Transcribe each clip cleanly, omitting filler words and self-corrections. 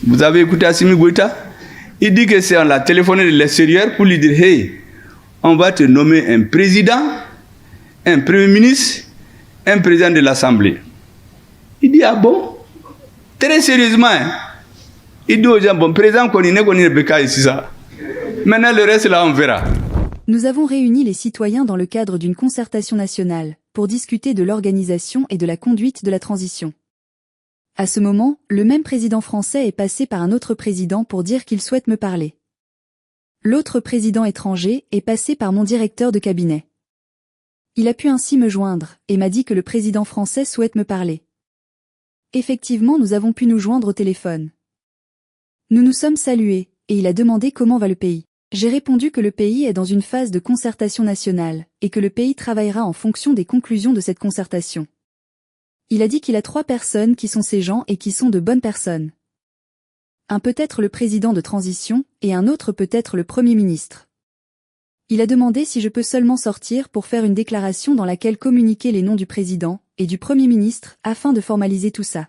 Vous avez écouté Assimi Goïta? Il dit que c'est on l'a téléphoné de l'extérieur pour lui dire « Hey, on va te nommer un président, un premier ministre, un président de l'Assemblée. » Il dit « Ah bon ?» Très sérieusement, hein? Il dit aux gens « Bon, président, qu'on est Beka ici, ça. Maintenant, le reste, là, on verra. » Nous avons réuni les citoyens dans le cadre d'une concertation nationale, pour discuter de l'organisation et de la conduite de la transition. À ce moment, le même président français est passé par un autre président pour dire qu'il souhaite me parler. L'autre président étranger est passé par mon directeur de cabinet. Il a pu ainsi me joindre, et m'a dit que le président français souhaite me parler. Effectivement, nous avons pu nous joindre au téléphone. Nous nous sommes salués, et il a demandé comment va le pays. J'ai répondu que le pays est dans une phase de concertation nationale, et que le pays travaillera en fonction des conclusions de cette concertation. Il a dit qu'il a 3 personnes qui sont ses gens et qui sont de bonnes personnes. Un peut être le président de transition, et un autre peut être le Premier ministre. Il a demandé si je peux seulement sortir pour faire une déclaration dans laquelle communiquer les noms du président et du Premier ministre afin de formaliser tout ça.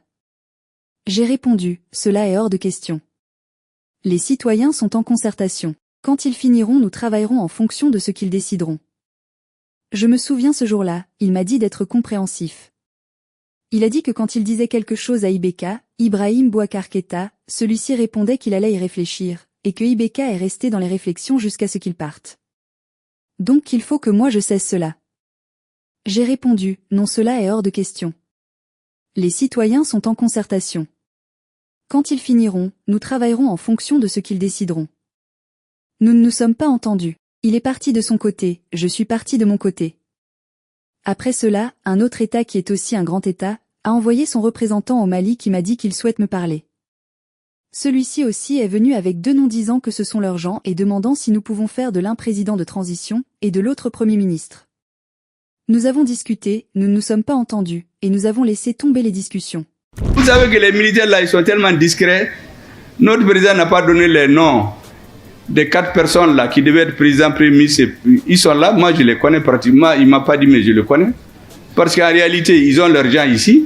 J'ai répondu, cela est hors de question. Les citoyens sont en concertation. Quand ils finiront, nous travaillerons en fonction de ce qu'ils décideront. Je me souviens ce jour-là, il m'a dit d'être compréhensif. Il a dit que quand il disait quelque chose à Ibeka, Ibrahim Boubacar Keïta, celui-ci répondait qu'il allait y réfléchir, et que Ibeka est resté dans les réflexions jusqu'à ce qu'il parte. Donc qu'il faut que moi je cesse cela. J'ai répondu, non, cela est hors de question. Les citoyens sont en concertation. Quand ils finiront, nous travaillerons en fonction de ce qu'ils décideront. Nous ne nous sommes pas entendus. Il est parti de son côté, je suis parti de mon côté. Après cela, un autre État qui est aussi un grand État, a envoyé son représentant au Mali qui m'a dit qu'il souhaite me parler. Celui-ci aussi est venu avec 2 noms disant que ce sont leurs gens et demandant si nous pouvons faire de l'un président de transition et de l'autre Premier ministre. Nous avons discuté, nous ne nous sommes pas entendus, et nous avons laissé tomber les discussions. Vous savez que les militaires là, ils sont tellement discrets. Notre président n'a pas donné les noms des 4 personnes là qui devaient être président, premier ministre. Ils sont là, moi je les connais pratiquement. Il ne m'a pas dit, mais je les connais. Parce qu'en réalité, ils ont leurs gens ici.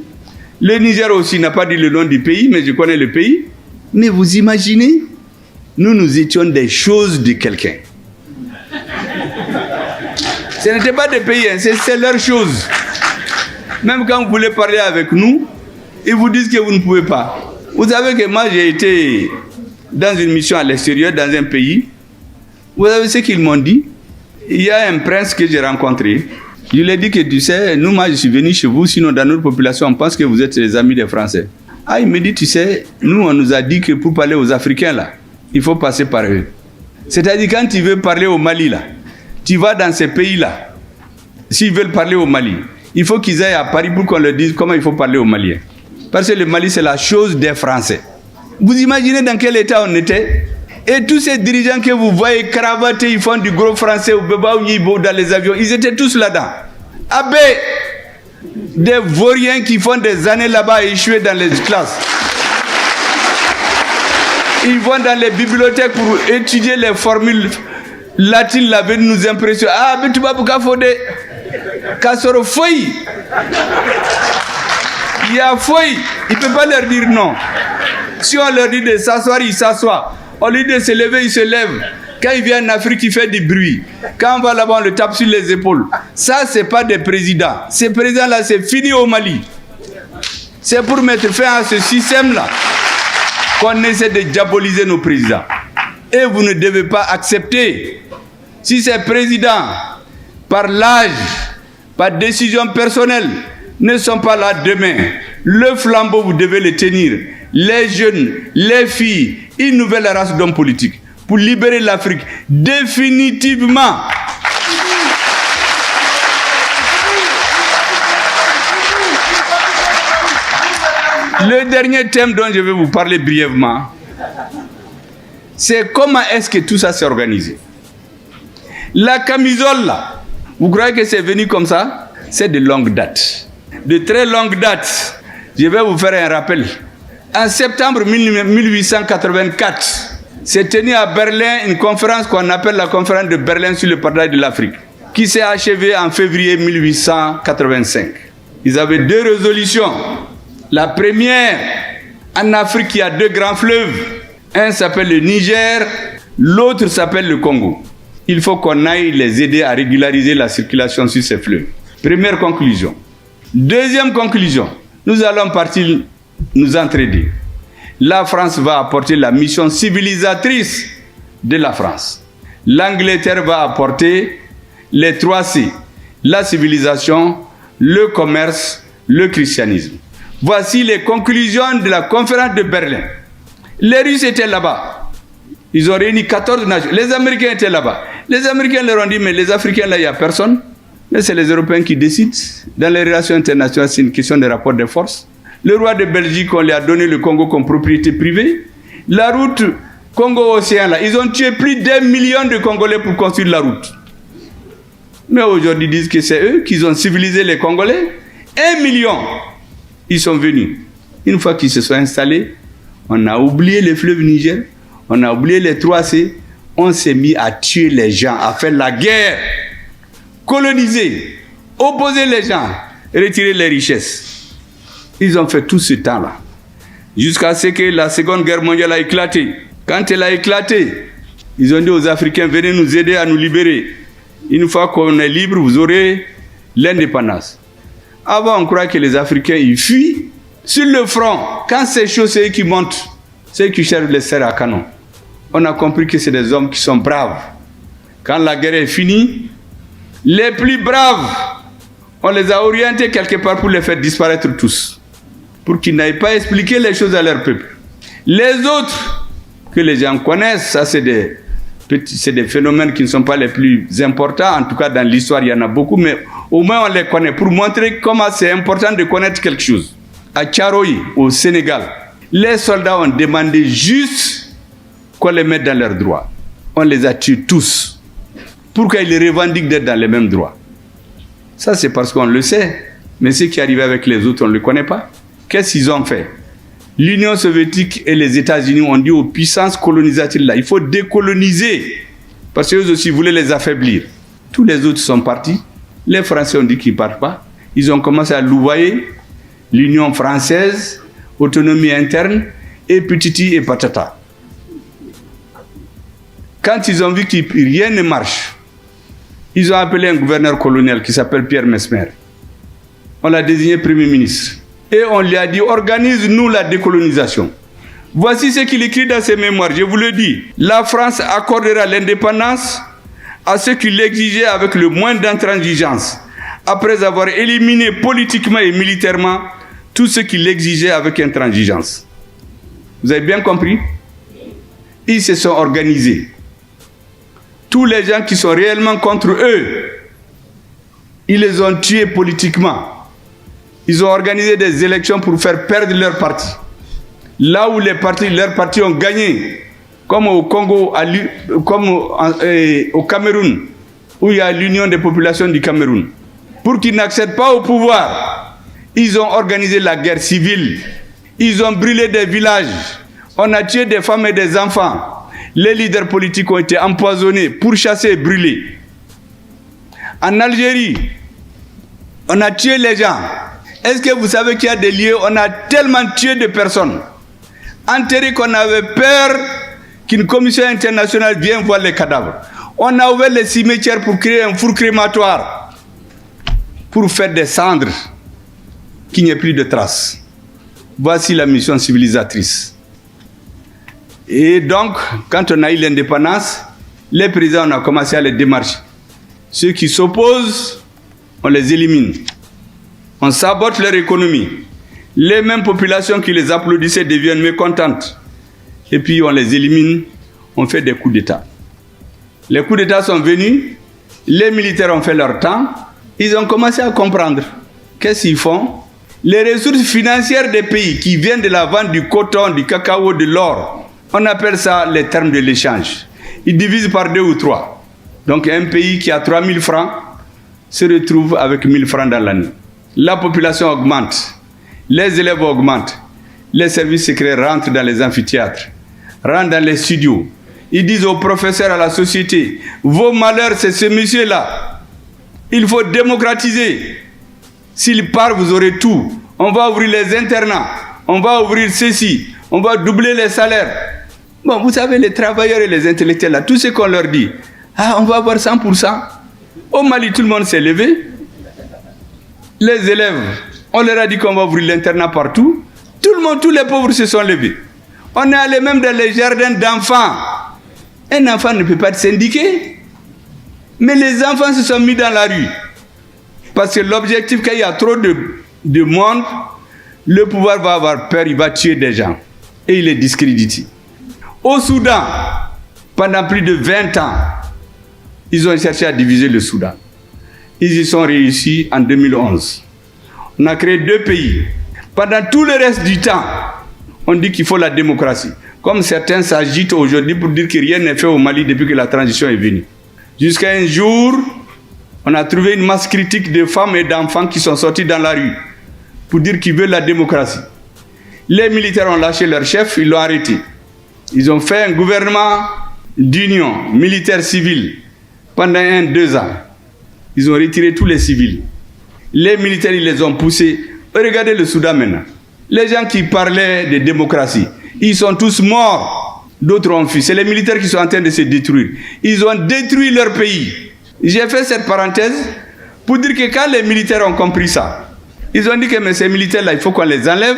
Le Niger aussi n'a pas dit le nom du pays, mais je connais le pays. Mais vous imaginez, nous étions des choses de quelqu'un. Ce n'était pas des pays, hein, c'est leurs choses. Même quand vous voulez parler avec nous, ils vous disent que vous ne pouvez pas. Vous savez que moi j'ai été dans une mission à l'extérieur, dans un pays. Vous savez ce qu'ils m'ont dit? Il y a un prince que j'ai rencontré. Je lui ai dit que tu sais, nous, moi je suis venu chez vous, sinon dans notre population on pense que vous êtes les amis des Français. Ah, il me dit, tu sais, nous on nous a dit que pour parler aux Africains là, il faut passer par eux. C'est-à-dire quand tu veux parler au Mali là, tu vas dans ces pays là, s'ils veulent parler au Mali, il faut qu'ils aillent à Paris pour qu'on leur dise comment il faut parler aux Maliens. Parce que le Mali c'est la chose des Français. Vous imaginez dans quel état on était? Et tous ces dirigeants que vous voyez cravatés, ils font du gros français au Beba ou Yibo dans les avions, ils étaient tous là-dedans. Abbé, des vauriens qui font des années là-bas à échouer dans les classes. Ils vont dans les bibliothèques pour étudier les formules latines là, venir nous impressionner. Ah, mais tu vas pour Kafode, Kassoro Foy. Il y a Foy, il ne peut pas leur dire non. Si on leur dit de s'asseoir, ils s'assoient. Au lieu de se lever, ils se lèvent. Quand il vient en Afrique, il fait du bruit. Quand on va là-bas, on le tape sur les épaules. Ça, ce n'est pas des présidents. Ces présidents-là, c'est fini au Mali. C'est pour mettre fin à ce système-là qu'on essaie de diaboliser nos présidents. Et vous ne devez pas accepter. Si ces présidents, par l'âge, par décision personnelle, ne sont pas là demain, le flambeau, vous devez le tenir. Les jeunes, les filles, une nouvelle race d'hommes politiques pour libérer l'Afrique définitivement. Le dernier thème dont je vais vous parler brièvement, c'est comment est-ce que tout ça s'est organisé. La camisole là, vous croyez que c'est venu comme ça? C'est de longue date. De très longue date. Je vais vous faire un rappel. En septembre 1884, s'est tenue à Berlin une conférence qu'on appelle la conférence de Berlin sur le partage de l'Afrique, qui s'est achevée en février 1885. Ils avaient 2 résolutions. La première En Afrique, il y a 2 grands fleuves. Un s'appelle le Niger, l'autre s'appelle le Congo. Il faut qu'on aille les aider à régulariser la circulation sur ces fleuves. Première conclusion. Deuxième conclusion, nous allons partir nous entraider. La France va apporter la mission civilisatrice de la France. L'Angleterre va apporter les 3 C, la civilisation, le commerce, le christianisme. Voici les conclusions de la conférence de Berlin. Les Russes étaient là-bas. Ils ont réuni 14 nations. Les Américains étaient là-bas. Les Américains leur ont dit, mais les Africains, là, il n'y a personne. Mais c'est les Européens qui décident. Dans les relations internationales, c'est une question de rapport de force. Le roi de Belgique, on lui a donné le Congo comme propriété privée. La route Congo-Océan, là, ils ont tué plus d'1 million de Congolais pour construire la route. Mais aujourd'hui, ils disent que c'est eux qui ont civilisé les Congolais. 1 million, ils sont venus. Une fois qu'ils se sont installés, on a oublié le fleuve Niger, on a oublié les 3 C, on s'est mis à tuer les gens, à faire la guerre, coloniser, opposer les gens, retirer les richesses. Ils ont fait tout ce temps-là, jusqu'à ce que la Seconde Guerre mondiale a éclaté. Quand elle a éclaté, ils ont dit aux Africains, venez nous aider à nous libérer. Une fois qu'on est libre, vous aurez l'indépendance. Avant, on croit que les Africains, ils fuient. Sur le front, quand c'est chaud, c'est eux qui montent. C'est eux qui cherchent les serres à canon. On a compris que c'est des hommes qui sont braves. Quand la guerre est finie, les plus braves, on les a orientés quelque part pour les faire disparaître tous. Pour qu'ils n'aillent pas expliquer les choses à leur peuple. Les autres, que les gens connaissent, ça c'est des phénomènes qui ne sont pas les plus importants. En tout cas, dans l'histoire, il y en a beaucoup, mais au moins on les connaît pour montrer comment c'est important de connaître quelque chose. À Tcharoï, au Sénégal, les soldats ont demandé juste qu'on les mette dans leurs droits. On les a tués tous. Pourquoi ils revendiquent d'être dans les mêmes droits? Ça, c'est parce qu'on le sait. Mais ce qui est arrivé avec les autres, on ne le connaît pas. Qu'est-ce qu'ils ont fait? L'Union soviétique et les États-Unis ont dit aux puissances colonisatrices là, il faut décoloniser. Parce qu'eux aussi voulaient les affaiblir. Tous les autres sont partis. Les Français ont dit qu'ils ne partent pas. Ils ont commencé à louvoyer l'Union française, autonomie interne, et petiti et patata. Quand ils ont vu que rien ne marche, ils ont appelé un gouverneur colonial qui s'appelle Pierre Mesmer. On l'a désigné Premier ministre. Et on lui a dit, organise-nous la décolonisation. Voici ce qu'il écrit dans ses mémoires, je vous le dis. La France accordera l'indépendance à ceux qui l'exigeaient avec le moins d'intransigeance, après avoir éliminé politiquement et militairement tous ceux qui l'exigeaient avec intransigeance. Vous avez bien compris? Ils se sont organisés. Tous les gens qui sont réellement contre eux, ils les ont tués politiquement. Ils ont organisé des élections pour faire perdre leur parti. Là où leurs partis ont gagné, comme au Congo, comme au Cameroun, où il y a l'Union des populations du Cameroun. Pour qu'ils n'accèdent pas au pouvoir, ils ont organisé la guerre civile. Ils ont brûlé des villages. On a tué des femmes et des enfants. Les leaders politiques ont été empoisonnés, pourchassés et brûlés. En Algérie, on a tué les gens. Est-ce que vous savez qu'il y a des lieux où on a tellement tué de personnes, enterrées, qu'on avait peur qu'une commission internationale vienne voir les cadavres. On a ouvert les cimetières pour créer un four crématoire, pour faire des cendres, qu'il n'y ait plus de traces. Voici la mission civilisatrice. Et donc, quand on a eu l'indépendance, les présidents, on a commencé à les démarcher. Ceux qui s'opposent, on les élimine. On sabote leur économie. Les mêmes populations qui les applaudissaient deviennent mécontentes. Et puis on les élimine, on fait des coups d'État. Les coups d'État sont venus, les militaires ont fait leur temps, ils ont commencé à comprendre. Qu'est-ce qu'ils font? Les ressources financières des pays qui viennent de la vente du coton, du cacao, de l'or, on appelle ça les termes de l'échange. Ils divisent par 2 ou 3. Donc un pays qui a 3000 francs se retrouve avec 1000 francs dans l'année. La population augmente, les élèves augmentent, les services secrets rentrent dans les amphithéâtres, rentrent dans les studios. Ils disent aux professeurs, à la société, vos malheurs, c'est ce monsieur-là. Il faut démocratiser. S'il part, vous aurez tout. On va ouvrir les internats. on va ouvrir ceci, on va doubler les salaires. Bon, vous savez, les travailleurs et les intellectuels, là, tout ce qu'on leur dit, ah, on va avoir 100%. Au Mali, tout le monde s'est levé. Les élèves, on leur a dit qu'on va ouvrir l'internat partout. Tout le monde, tous les pauvres se sont levés. On est allé même dans les jardins d'enfants. Un enfant ne peut pas être syndiqué. Mais les enfants se sont mis dans la rue. Parce que l'objectif, quand il y a trop de monde, le pouvoir va avoir peur, il va tuer des gens. Et il est discrédité. Au Soudan, pendant plus de 20 ans, ils ont cherché à diviser le Soudan. Ils y sont réussis en 2011. On a créé 2 pays. Pendant tout le reste du temps, on dit qu'il faut la démocratie. Comme certains s'agitent aujourd'hui pour dire que rien n'est fait au Mali depuis que la transition est venue. Jusqu'à un jour, on a trouvé une masse critique de femmes et d'enfants qui sont sortis dans la rue pour dire qu'ils veulent la démocratie. Les militaires ont lâché leur chef, ils l'ont arrêté. Ils ont fait un gouvernement d'union militaire-civile pendant 1-2 ans. Ils ont retiré tous les civils. Les militaires, ils les ont poussés. Regardez le Soudan maintenant. Les gens qui parlaient de démocratie, ils sont tous morts. D'autres ont fui. C'est les militaires qui sont en train de se détruire. Ils ont détruit leur pays. J'ai fait cette parenthèse pour dire que quand les militaires ont compris ça, ils ont dit que mais ces militaires-là, il faut qu'on les enlève.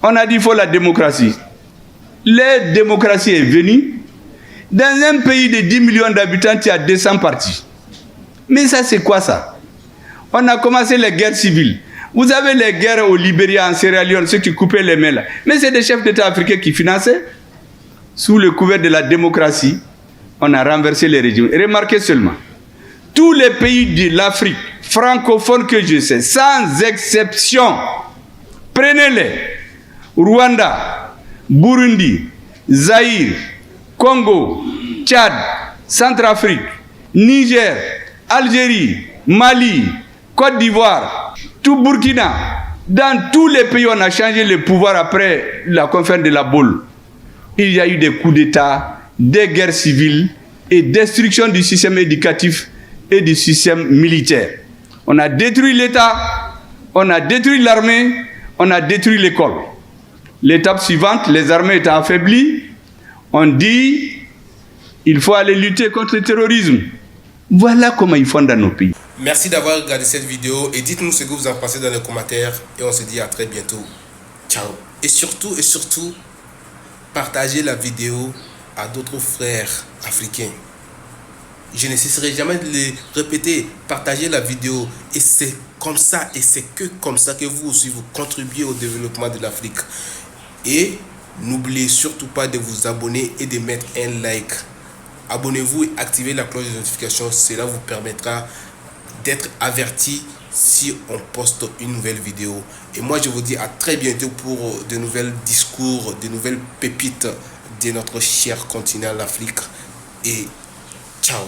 On a dit qu'il faut la démocratie. La démocratie est venue. Dans un pays de 10 millions d'habitants, il y a 200 partis. Mais ça, c'est quoi ça? On a commencé les guerres civiles. Vous avez les guerres au Libéria, en Sierra Leone, ceux qui coupaient les mains là. Mais c'est des chefs d'État africains qui finançaient. Sous le couvert de la démocratie, on a renversé les régimes. Remarquez seulement, tous les pays de l'Afrique francophone que je sais, sans exception, prenez-les. Rwanda, Burundi, Zaïre, Congo, Tchad, Centrafrique, Niger, Algérie, Mali, Côte d'Ivoire, tout Burkina. Dans tous les pays, on a changé le pouvoir après la conférence de la Baule. Il y a eu des coups d'État, des guerres civiles et destruction du système éducatif et du système militaire. On a détruit l'État, on a détruit l'armée, on a détruit l'école. L'étape suivante, les armées étant affaiblies, on dit il faut aller lutter contre le terrorisme. Voilà comment ils font dans nos pays. Merci d'avoir regardé cette vidéo et dites-nous ce que vous en pensez dans les commentaires et on se dit à très bientôt. Ciao. Et surtout, partagez la vidéo à d'autres frères africains. Je ne cesserai jamais de les répéter. Partagez la vidéo et c'est comme ça et c'est que comme ça que vous aussi vous contribuez au développement de l'Afrique. Et n'oubliez surtout pas de vous abonner et de mettre un like. Abonnez-vous et activez la cloche de notification. Cela vous permettra d'être averti si on poste une nouvelle vidéo. Et moi je vous dis à très bientôt pour de nouvelles discours, de nouvelles pépites de notre cher continent l'Afrique. Et ciao.